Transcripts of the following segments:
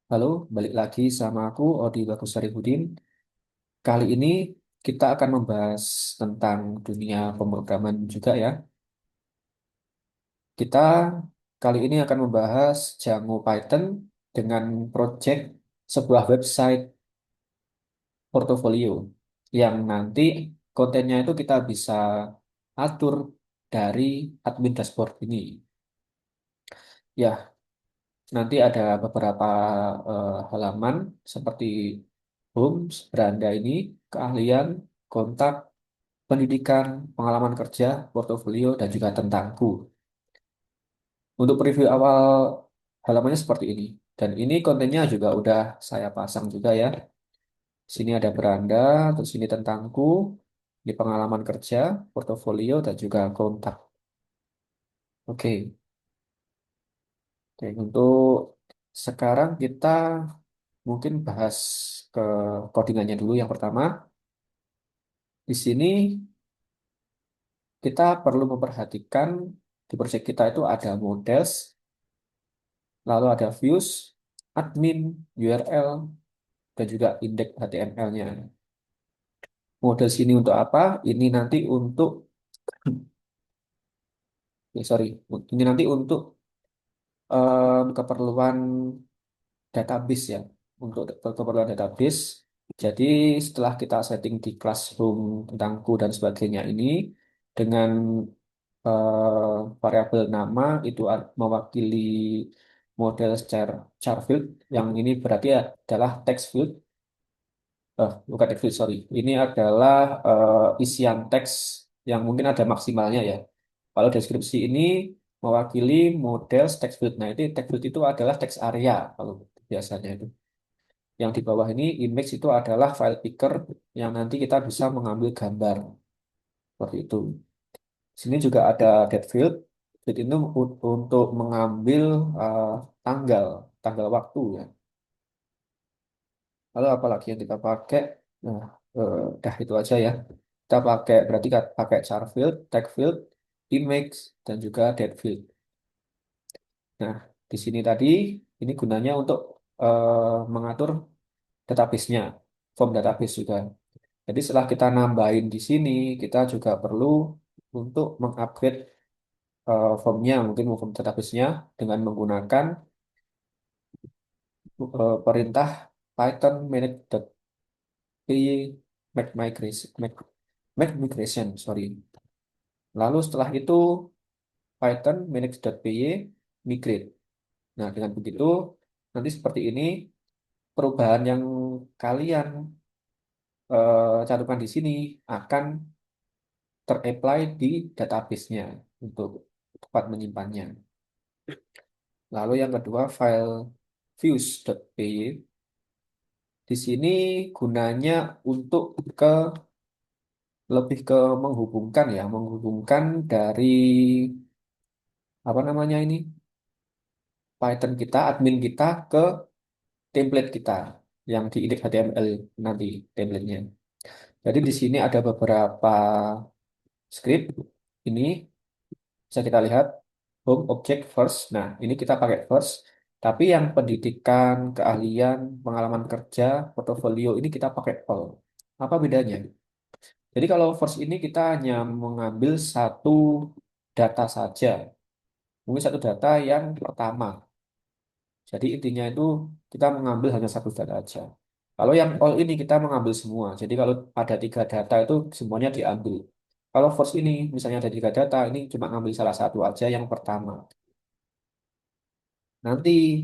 Halo, balik lagi sama aku, Odi Bagus Sarifudin. Kali ini kita akan membahas tentang dunia pemrograman juga ya. Kita kali ini akan membahas Django Python dengan project sebuah website portofolio yang nanti kontennya itu kita bisa atur dari admin dashboard ini. Ya, nanti ada beberapa halaman seperti home, beranda ini, keahlian, kontak, pendidikan, pengalaman kerja, portofolio, dan juga tentangku. Untuk preview awal halamannya seperti ini. Dan ini kontennya juga udah saya pasang juga ya. Sini ada beranda, terus ini tentangku, ini pengalaman kerja, portofolio, dan juga kontak. Oke, Oke, untuk sekarang kita mungkin bahas ke codingannya dulu yang pertama. Di sini kita perlu memperhatikan di project kita itu ada models, lalu ada views, admin, URL, dan juga index HTML-nya. Models ini untuk apa? Ini nanti untuk, sorry, ini nanti untuk keperluan database ya, untuk keperluan database. Jadi setelah kita setting di classroom tentangku dan sebagainya ini dengan variabel nama itu mewakili model char field yang ini berarti adalah text field. Bukan text field, sorry. Ini adalah isian teks yang mungkin ada maksimalnya ya. Kalau deskripsi ini mewakili model text field. Nah, itu text field itu adalah text area kalau biasanya itu. Yang di bawah ini image itu adalah file picker yang nanti kita bisa mengambil gambar seperti itu. Sini juga ada date field. Field itu untuk mengambil eh, tanggal, tanggal waktu ya. Lalu apalagi yang kita pakai? Nah, dah itu aja ya. Kita pakai berarti kita pakai char field, tag field, image, dan juga date field. Nah, di sini tadi ini gunanya untuk mengatur database-nya, form database juga. Jadi setelah kita nambahin di sini, kita juga perlu untuk mengupgrade formnya, mungkin form database-nya dengan menggunakan perintah Python manage.py make migration, make migration, sorry. Lalu setelah itu Python manage.py migrate. Nah, dengan begitu nanti seperti ini perubahan yang kalian cantumkan di sini akan terapply di database-nya untuk tempat menyimpannya. Lalu yang kedua file views.py di sini gunanya untuk ke lebih ke menghubungkan ya, menghubungkan dari apa namanya ini Python kita, admin kita ke template kita yang di index HTML nanti template-nya. Jadi di sini ada beberapa script. Ini bisa kita lihat home object first. Nah, ini kita pakai first. Tapi yang pendidikan, keahlian, pengalaman kerja, portofolio ini kita pakai all. Apa bedanya? Jadi kalau first ini kita hanya mengambil satu data saja. Mungkin satu data yang pertama. Jadi intinya itu kita mengambil hanya satu data aja. Kalau yang all ini kita mengambil semua. Jadi kalau ada tiga data itu semuanya diambil. Kalau first ini misalnya ada tiga data, ini cuma ngambil salah satu aja yang pertama. Nanti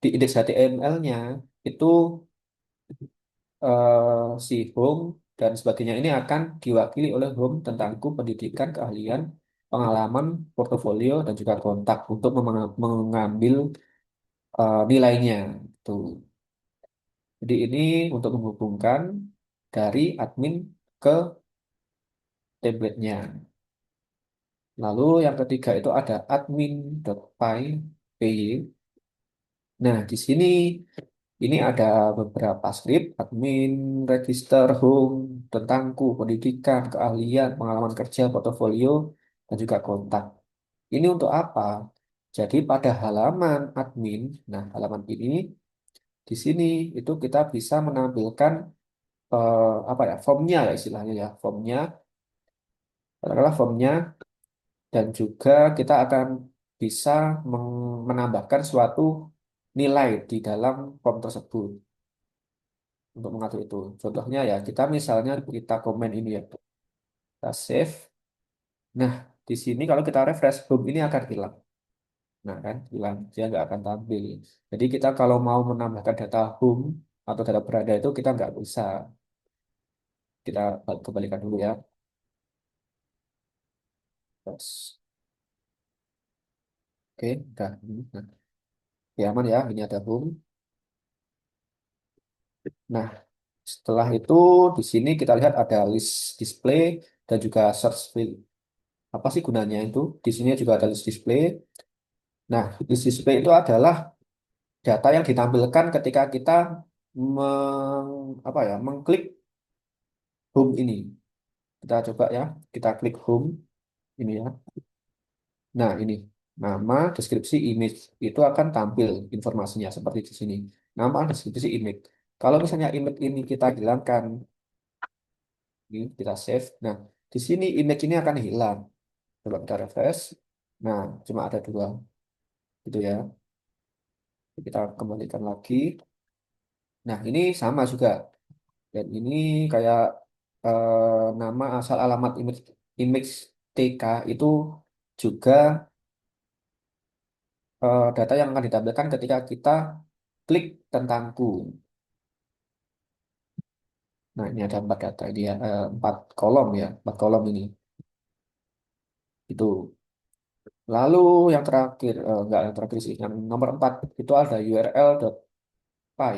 di indeks HTML-nya itu si home dan sebagainya ini akan diwakili oleh home tentangku pendidikan, keahlian, pengalaman, portofolio, dan juga kontak untuk mengambil nilainya. Tuh. Jadi ini untuk menghubungkan dari admin ke template-nya. Lalu yang ketiga itu ada admin.py. Nah, di sini ini ada beberapa script, admin, register, home, tentangku, pendidikan, keahlian, pengalaman kerja, portofolio, dan juga kontak. Ini untuk apa? Jadi pada halaman admin, nah halaman ini Di sini itu kita bisa menampilkan apa ya, formnya ya istilahnya ya, formnya, katakanlah formnya, dan juga kita akan bisa menambahkan suatu nilai di dalam form tersebut untuk mengatur itu. Contohnya ya, kita misalnya kita komen ini ya, kita save. Nah, di sini kalau kita refresh, home ini akan hilang. Nah, kan hilang, dia nggak akan tampil. Jadi kita kalau mau menambahkan data home atau data berada itu kita nggak bisa. Kita kembalikan dulu ya. Terus, oke, udah. Nah, ya aman ya, ini ada home. Nah, setelah itu di sini kita lihat ada list display dan juga search field. Apa sih gunanya itu? Di sini juga ada list display. Nah, list display itu adalah data yang ditampilkan ketika kita apa ya, mengklik home ini. Kita coba ya, kita klik home ini ya. Nah, ini nama, deskripsi, image itu akan tampil informasinya seperti di sini. Nama, deskripsi, image. Kalau misalnya image ini kita hilangkan, ini kita save. Nah, di sini image ini akan hilang. Coba kita refresh. Nah, cuma ada dua, gitu ya. Kita kembalikan lagi. Nah, ini sama juga. Dan ini kayak nama asal alamat image, image TK itu juga data yang akan ditampilkan ketika kita klik tentangku. Nah, ini ada empat data ini ya, empat kolom ya, empat kolom ini. Itu. Lalu yang terakhir, enggak yang terakhir sih, yang nomor empat itu ada url.py.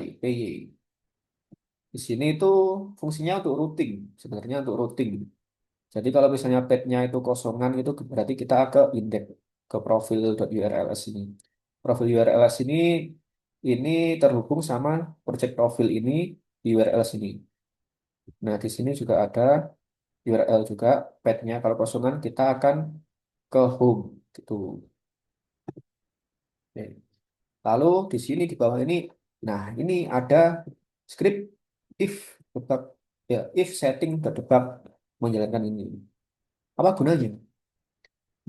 Di sini itu fungsinya untuk routing, sebenarnya untuk routing. Jadi kalau misalnya page-nya itu kosongan itu berarti kita ke index ke profil.urls ini. Profil URLs ini terhubung sama project profil ini di URLs ini. Nah, di sini juga ada URL juga page-nya kalau kosongan kita akan ke home gitu. Oke. Lalu di sini di bawah ini, nah ini ada script if debug ya if setting debug menjalankan ini. Apa gunanya?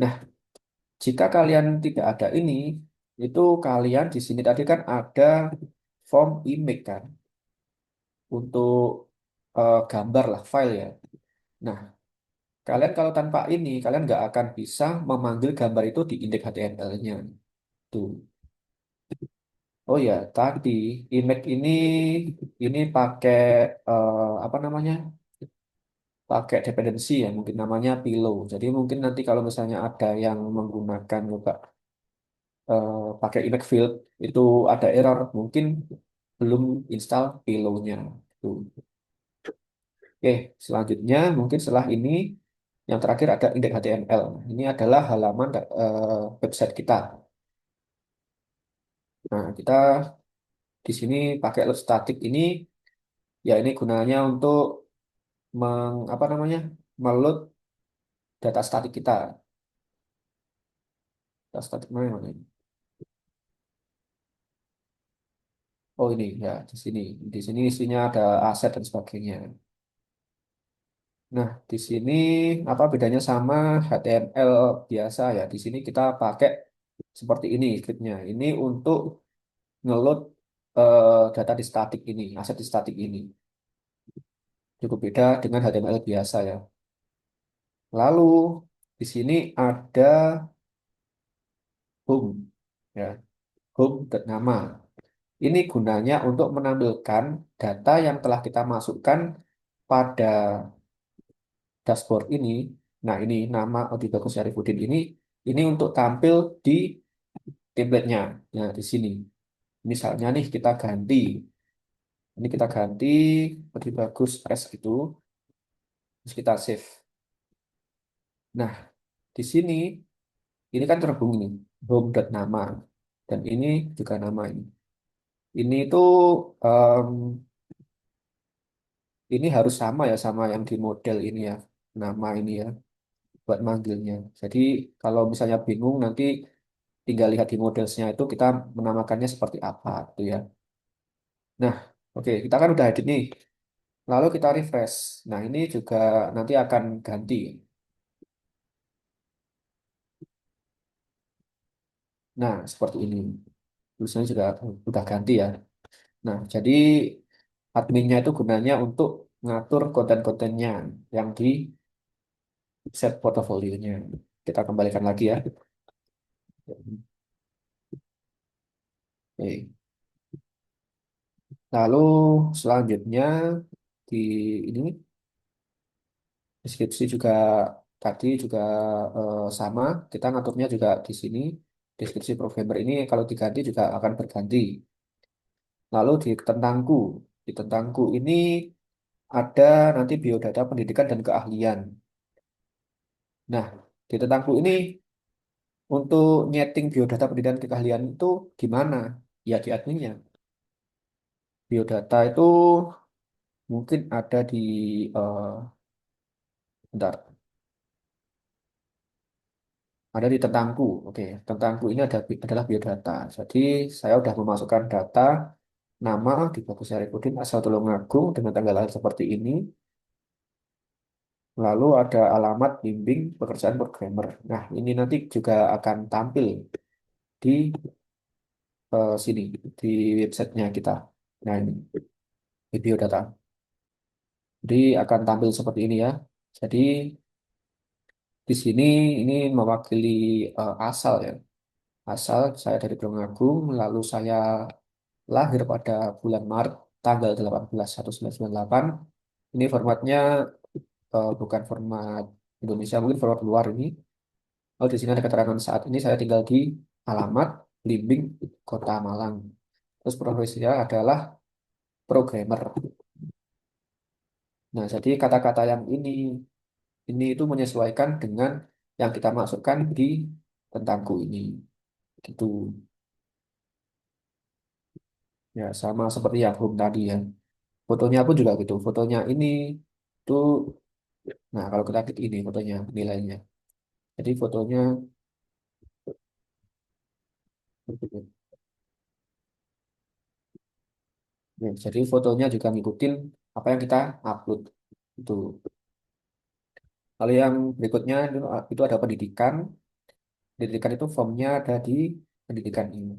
Nah, jika kalian tidak ada ini, itu kalian di sini tadi kan ada form image kan untuk gambar lah file ya. Nah, kalian kalau tanpa ini, kalian nggak akan bisa memanggil gambar itu di indeks HTML-nya. Tuh. Oh ya, tadi image ini pakai apa namanya? Pakai dependensi ya, mungkin namanya pillow. Jadi mungkin nanti kalau misalnya ada yang menggunakan juga pakai image field itu ada error, mungkin belum install pillow-nya. Tuh. Oke, selanjutnya mungkin setelah ini yang terakhir ada indeks HTML. Ini adalah halaman website kita. Nah, kita di sini pakai load static ini ya ini gunanya untuk apa namanya? Meload data statik kita. Data statik mana ini? Oh ini ya di sini. Di sini isinya ada aset dan sebagainya. Nah, di sini apa bedanya sama HTML biasa ya? Di sini kita pakai seperti ini scriptnya. Ini untuk ngeload data di statik ini, aset di statik ini. Cukup beda dengan HTML biasa ya. Lalu di sini ada home ya, home dan nama. Ini gunanya untuk menampilkan data yang telah kita masukkan pada dashboard ini. Nah, ini nama Odi Bagus Syarifuddin ini untuk tampil di template-nya. Nah, di sini. Misalnya nih kita ganti. Ini kita ganti Odi Bagus S gitu. Terus kita save. Nah, di sini ini kan terhubung nih. Home.nama. Dan ini juga nama ini. Ini itu em, ini harus sama ya sama yang di model ini ya. Nama ini ya. Buat manggilnya. Jadi kalau misalnya bingung nanti tinggal lihat di modelsnya itu kita menamakannya seperti apa gitu ya. Nah, oke, kita kan udah edit nih. Lalu kita refresh. Nah, ini juga nanti akan ganti. Nah, seperti ini. Tulisannya juga udah ganti ya. Nah, jadi adminnya itu gunanya untuk ngatur konten-kontennya yang di set portofolionya. Kita kembalikan lagi ya. Oke. Lalu selanjutnya di ini deskripsi juga tadi juga sama. Kita ngaturnya juga di sini. Deskripsi programmer ini kalau diganti juga akan berganti. Lalu di tentangku ini ada nanti biodata pendidikan dan keahlian. Nah, di tentangku ini untuk nyeting biodata pendidikan dan keahlian itu gimana? Ya di adminnya. Biodata itu mungkin ada di bentar, ada di tentangku. Oke, tentangku ini adalah biodata. Jadi saya sudah memasukkan data nama di Bagus Syarifudin asal Tulungagung dengan tanggal lahir seperti ini. Lalu ada alamat bimbing pekerjaan programmer. Nah, ini nanti juga akan tampil di sini di websitenya kita. Nah, ini di biodata. Jadi akan tampil seperti ini ya. Jadi di sini ini mewakili asal ya. Asal saya dari Tulungagung, lalu saya lahir pada bulan Maret tanggal 18/1/1998. Ini formatnya bukan format Indonesia, mungkin format luar ini. Oh, di sini ada keterangan saat ini saya tinggal di alamat Blimbing, Kota Malang. Terus profesinya adalah programmer. Nah, jadi kata-kata yang ini itu menyesuaikan dengan yang kita masukkan di tentangku ini. Gitu. Ya, sama seperti yang home tadi ya. Fotonya pun juga gitu. Fotonya ini tuh, nah kalau kita klik ini fotonya, nilainya. Jadi fotonya, ya, jadi fotonya juga ngikutin apa yang kita upload. Itu. Lalu yang berikutnya itu ada pendidikan. Pendidikan itu formnya ada di pendidikan ini.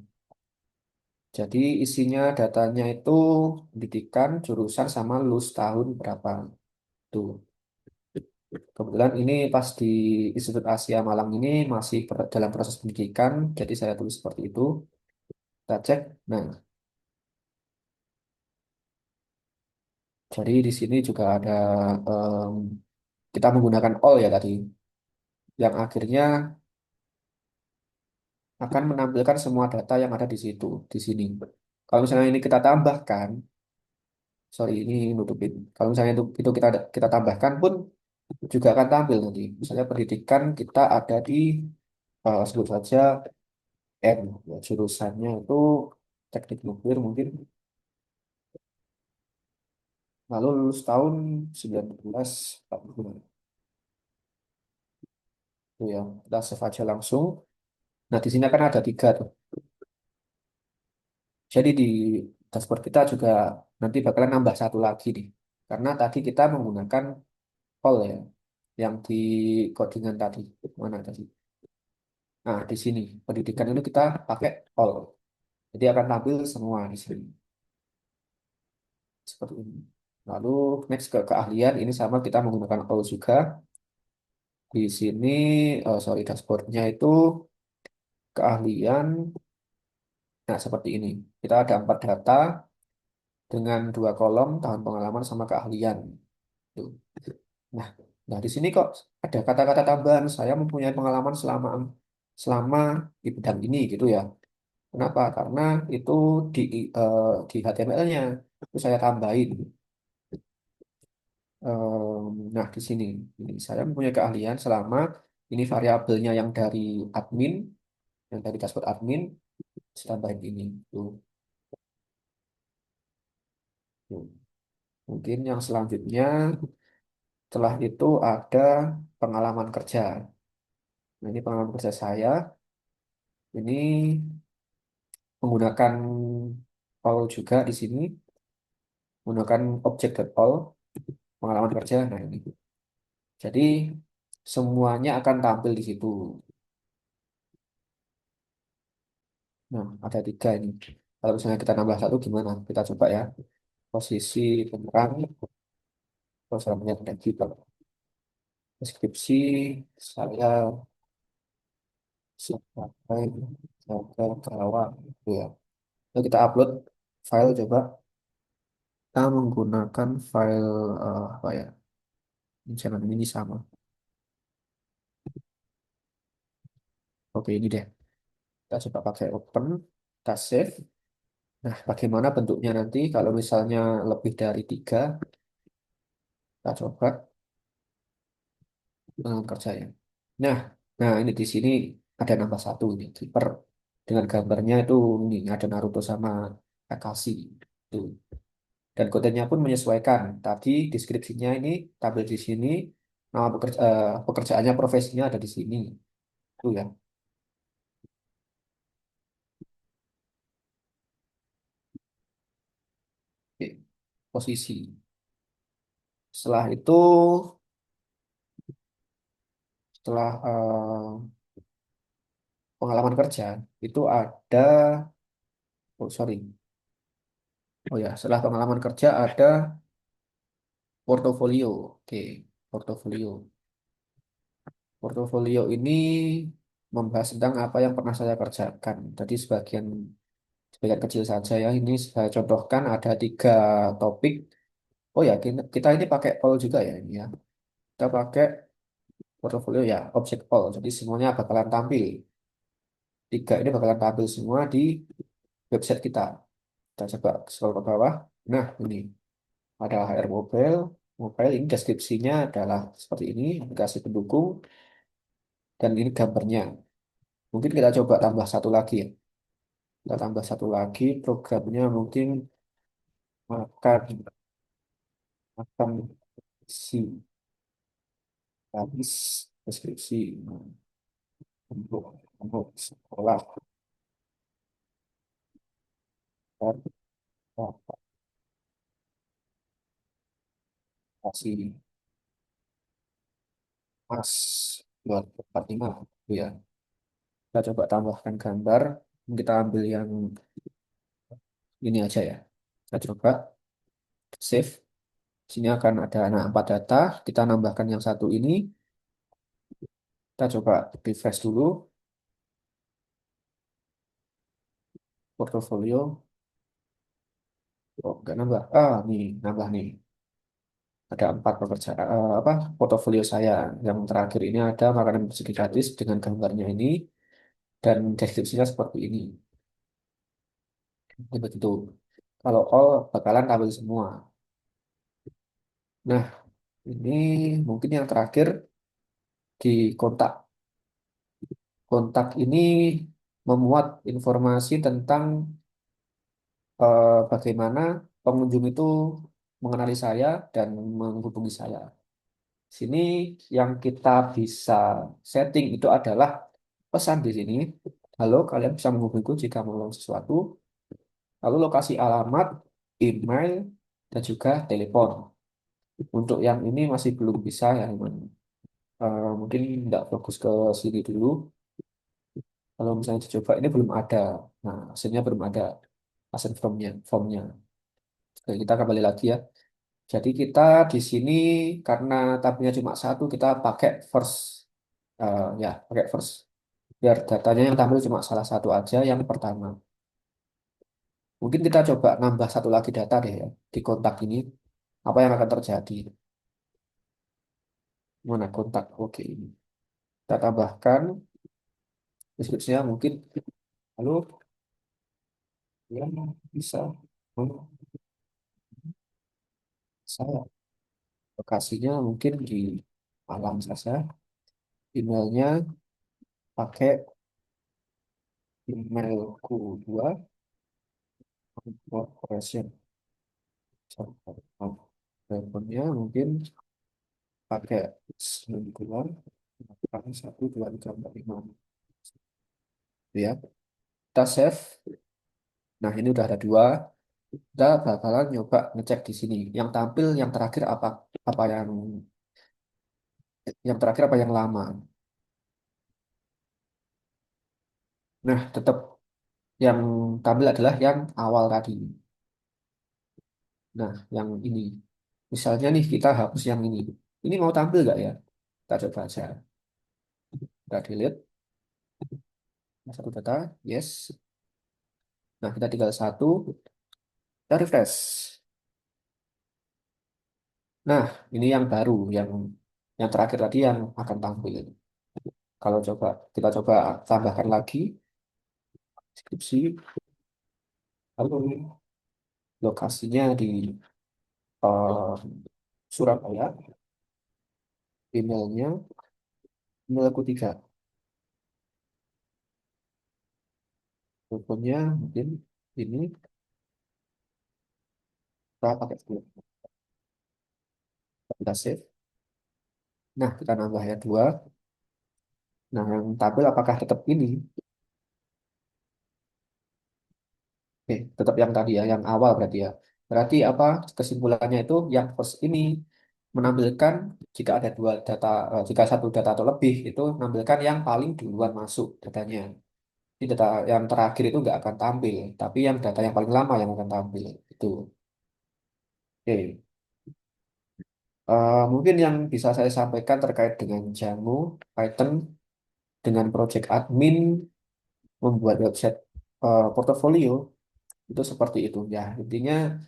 Jadi isinya datanya itu pendidikan, jurusan sama lulus tahun berapa. Tuh. Kebetulan ini pas di Institut Asia Malang ini masih dalam proses pendidikan, jadi saya tulis seperti itu. Kita cek. Nah, jadi di sini juga ada em, kita menggunakan all ya tadi, yang akhirnya akan menampilkan semua data yang ada di situ, di sini. Kalau misalnya ini kita tambahkan, sorry ini nutupin. Kalau misalnya itu kita tambahkan pun juga akan tampil nanti. Misalnya pendidikan kita ada di sebut saja M, ya, jurusannya itu teknik nuklir mungkin. Lalu lulus tahun 1940. Itu ya, kita save aja langsung. Nah, di sini kan ada tiga tuh. Jadi di dashboard kita juga nanti bakalan nambah satu lagi nih. Karena tadi kita menggunakan all ya, yang di codingan tadi. Mana tadi? Nah, di sini pendidikan itu kita pakai all. Jadi akan tampil semua di sini. Seperti ini. Lalu next ke keahlian, ini sama kita menggunakan all juga. Di sini, sorry, dashboardnya itu keahlian. Nah, seperti ini. Kita ada empat data dengan dua kolom, tahun pengalaman sama keahlian. Tuh. Nah, nah di sini kok ada kata-kata tambahan. Saya mempunyai pengalaman selama selama di bidang ini gitu ya. Kenapa? Karena itu di di HTML-nya itu saya tambahin. Nah, di sini ini saya mempunyai keahlian selama ini variabelnya yang dari admin, yang dari dashboard admin, saya tambahin ini. Tuh. Tuh. Mungkin yang selanjutnya setelah itu ada pengalaman kerja. Nah, ini pengalaman kerja saya. Ini menggunakan Paul juga di sini. menggunakan object.all pengalaman kerja. Nah ini. Jadi semuanya akan tampil di situ. Nah, ada tiga ini. Kalau misalnya kita nambah satu gimana? Kita coba ya. Posisi pemeran, programnya ada gitu. Deskripsi, saya sebagai jaga gawang. Gitu ya. Lalu kita upload file coba. Kita menggunakan file apa ya? Jangan ini sama. Oke, ini deh. Kita coba pakai open, kita save. Nah, bagaimana bentuknya nanti kalau misalnya lebih dari tiga, kita coba kerja ya. Nah, nah ini di sini ada nambah satu ini Keeper dengan gambarnya itu ini ada Naruto sama Kakashi itu. Dan kontennya pun menyesuaikan. Tadi deskripsinya ini tampil di sini, nama pekerjaannya profesinya ada di sini. Itu ya. Oke. Posisi. Setelah itu, setelah pengalaman kerja itu ada, oh sorry, oh ya, setelah pengalaman kerja ada portofolio. Oke, portofolio. Portofolio ini membahas tentang apa yang pernah saya kerjakan. Tadi sebagian kecil saja ya. Ini saya contohkan ada tiga topik. Oh ya, kita ini pakai all juga ya ini ya. Kita pakai portofolio ya, object all. Jadi semuanya bakalan tampil. Tiga ini bakalan tampil semua di website kita. Kita coba scroll ke bawah. Nah, ini ada HR Mobile. Mobile ini deskripsinya adalah seperti ini, aplikasi pendukung, dan ini gambarnya. Mungkin kita coba tambah satu lagi ya. Kita tambah satu lagi, programnya mungkin makan, makan si, habis, deskripsi, untuk sekolah, dan kasih mas 245. Ya. Kita coba tambahkan gambar, kita ambil yang ini aja ya. Kita coba save. Sini akan ada anak 4 data, kita nambahkan yang satu ini, kita coba refresh dulu, portofolio, oh nggak nambah, nih, nambah nih. Ada 4 pekerjaan, apa, portofolio saya. Yang terakhir ini ada makanan bersih gratis dengan gambarnya ini, dan deskripsinya seperti ini. Jadi begitu. Kalau all bakalan tampil semua. Nah, ini mungkin yang terakhir di kontak. Kontak ini memuat informasi tentang bagaimana pengunjung itu mengenali saya dan menghubungi saya. Sini yang kita bisa setting itu adalah pesan di sini. Halo, kalian bisa menghubungiku jika mau sesuatu. Lalu lokasi alamat, email, dan juga telepon. Untuk yang ini masih belum bisa ya, teman. Mungkin tidak fokus ke sini dulu. Kalau misalnya dicoba ini belum ada. Nah, hasilnya belum ada hasil formnya. Oke, kita kembali lagi ya. Jadi kita di sini karena tabnya cuma satu, kita pakai first. Ya, pakai first. Biar datanya yang tampil cuma salah satu aja, yang pertama. Mungkin kita coba nambah satu lagi data deh ya, di kontak ini. Apa yang akan terjadi? Mana kontak? Oke, ini. Kita tambahkan deskripsinya mungkin. Lalu, ya, bisa. Oh, saya lokasinya mungkin di Malang saja. Emailnya pakai emailku dua corporation. Teleponnya mungkin pakai 9 1 2 3 4 5. Ya, kita save. Nah, ini udah ada dua. Kita bakalan nyoba ngecek di sini. Yang tampil yang terakhir apa apa yang terakhir apa yang lama. Nah, tetap yang tampil adalah yang awal tadi. Nah, yang ini. Misalnya nih kita hapus yang ini. Ini mau tampil nggak ya? Kita coba aja. Kita delete satu data. Yes. Nah, kita tinggal satu. Kita refresh. Nah, ini yang baru, yang terakhir tadi yang akan tampil. Kalau kita coba tambahkan lagi deskripsi, lalu lokasinya di eh, Surabaya, emailnya, emailku tiga, teleponnya mungkin ini, kita pakai dulu. Kita save. Nah, kita nambah ya dua. Nah, yang tampil apakah tetap ini? Oke, tetap yang tadi ya, yang awal berarti ya. Berarti apa kesimpulannya itu yang first ini menampilkan jika ada dua data, jika satu data atau lebih itu menampilkan yang paling duluan masuk datanya. Jadi data yang terakhir itu nggak akan tampil, tapi yang data yang paling lama yang akan tampil itu. Oke. Mungkin yang bisa saya sampaikan terkait dengan Jamu, Python, dengan project admin, membuat website portofolio itu seperti itu ya. Intinya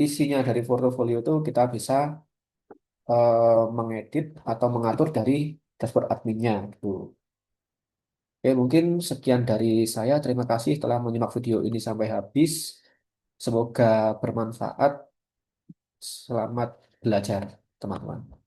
isinya dari portofolio itu kita bisa mengedit atau mengatur dari dashboard adminnya gitu. Oke, mungkin sekian dari saya. Terima kasih telah menyimak video ini sampai habis. Semoga bermanfaat. Selamat belajar, teman-teman.